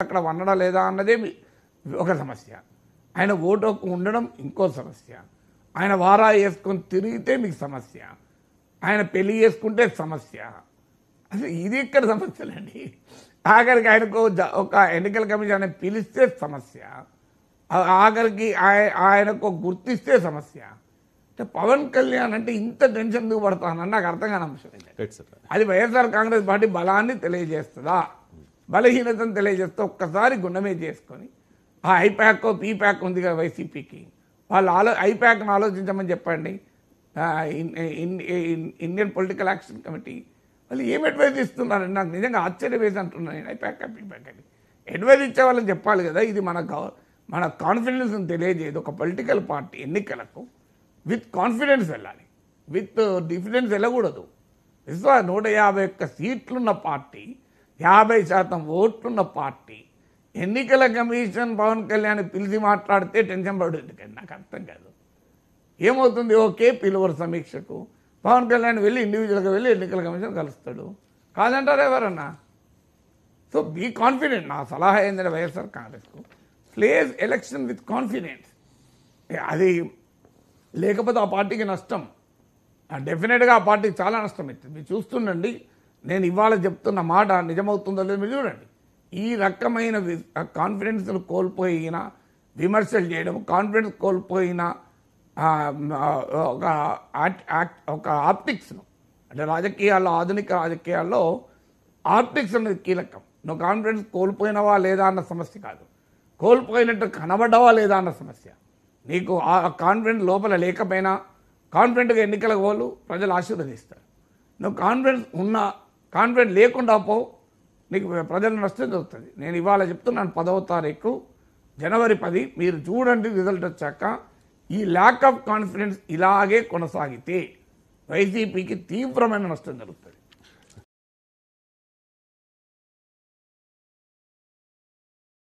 అక్కడ వండడం లేదా అన్నదే ఒక సమస్య. ఆయన ఓటు హక్కు ఉండడం ఇంకో సమస్య. ఆయన వారా వేసుకొని తిరిగితే మీకు సమస్య. ఆయన పెళ్లి చేసుకుంటే సమస్య. అసలు ఇది ఇక్కడ సమస్యలండి. ఆఖరికి ఆయనకు ఒక ఎన్నికల కమిషన్ పిలిస్తే సమస్య. ఆఖరికి ఆయనకు గుర్తిస్తే సమస్య. అంటే పవన్ కళ్యాణ్ అంటే ఇంత టెన్షన్ ఎందుకు పడతానని నాకు అర్థం కాని అంశం. అది వైఎస్ఆర్ కాంగ్రెస్ పార్టీ బలాన్ని తెలియజేస్తుందా, బలహీనతను తెలియజేస్తే ఒక్కసారి గుండెమే చేసుకొని ఆ ఐప్యాక్ పీప్యాక్ ఉంది కదా వైసీపీకి, వాళ్ళు ఐప్యాక్ను ఆలోచించమని చెప్పండి. ఇండియన్ పొలిటికల్ యాక్షన్ కమిటీ వాళ్ళు ఏం అడ్వైజ్ ఇస్తున్నారండి? నాకు నిజంగా ఆశ్చర్యం వేసి అంటున్నాను నేను. ఐప్యాక్ పీప్యాక్ అని అడ్వైజ్ ఇచ్చే వాళ్ళని చెప్పాలి కదా. ఇది మన కాన్ఫిడెన్స్ని తెలియజేయదు. ఒక పొలిటికల్ పార్టీ ఎన్నికలకు విత్ కాన్ఫిడెన్స్ వెళ్ళాలి, విత్ డిఫిడెన్స్ వెళ్ళకూడదు. 151 సీట్లున్న పార్టీ, 50% ఓట్లున్న పార్టీ, ఎన్నికల కమిషన్ పవన్ కళ్యాణ్ పిలిచి మాట్లాడితే టెన్షన్ పడుతుంది. నాకు అర్థం కాదు ఏమవుతుంది. ఓకే, పిలువరు సమీక్షకు, పవన్ కళ్యాణ్ వెళ్ళి ఇండివిజువల్గా వెళ్ళి ఎన్నికల కమిషన్ కలుస్తాడు. కాదంటారు ఎవరన్నా. So be confident. నా సలహా ఏంటంటే వైఎస్ఆర్ కాంగ్రెస్కు ప్లేస్ ఎలక్షన్ విత్ కాన్ఫిడెన్స్. అది లేకపోతే ఆ పార్టీకి నష్టం, డెఫినెట్గా ఆ పార్టీకి చాలా నష్టం అవుతుంది. మీరు చూస్తుండండి, నేను ఇవాళ చెప్తున్న మాట నిజమవుతుందో లేదో మీరు చూడండి. ఈ రకమైన కాన్ఫిడెన్స్ను కోల్పోయిన విమర్శలు చేయడం, కాన్ఫిడెన్స్ కోల్పోయిన ఒక ఆప్టిక్స్ను, అంటే రాజకీయాల్లో, ఆధునిక రాజకీయాల్లో ఆప్టిక్స్ అనేది కీలకం. నువ్వు కాన్ఫిడెన్స్ కోల్పోయినవా లేదా అన్న సమస్య కాదు, కోల్పోయినట్టు కనబడ్డవా లేదా అన్న సమస్య. నీకు ఆ కాన్ఫిడెన్స్ లోపల లేకపోయినా కాన్ఫిడెంట్గా ఎన్నికలకు పోలు ప్రజలు ఆశీర్వదిస్తారు. నువ్వు కాన్ఫిడెంట్ లేకుండా పో, నీకు ప్రజలు నష్టం జరుగుతుంది. నేను ఇవాళ చెప్తున్నాను 10వ తారీఖు జనవరి 10 మీరు చూడండి. రిజల్ట్ వచ్చాక ఈ ల్యాక్ ఆఫ్ కాన్ఫిడెన్స్ ఇలాగే కొనసాగితే వైసీపీకి తీవ్రమైన నష్టం జరుగుతుంది.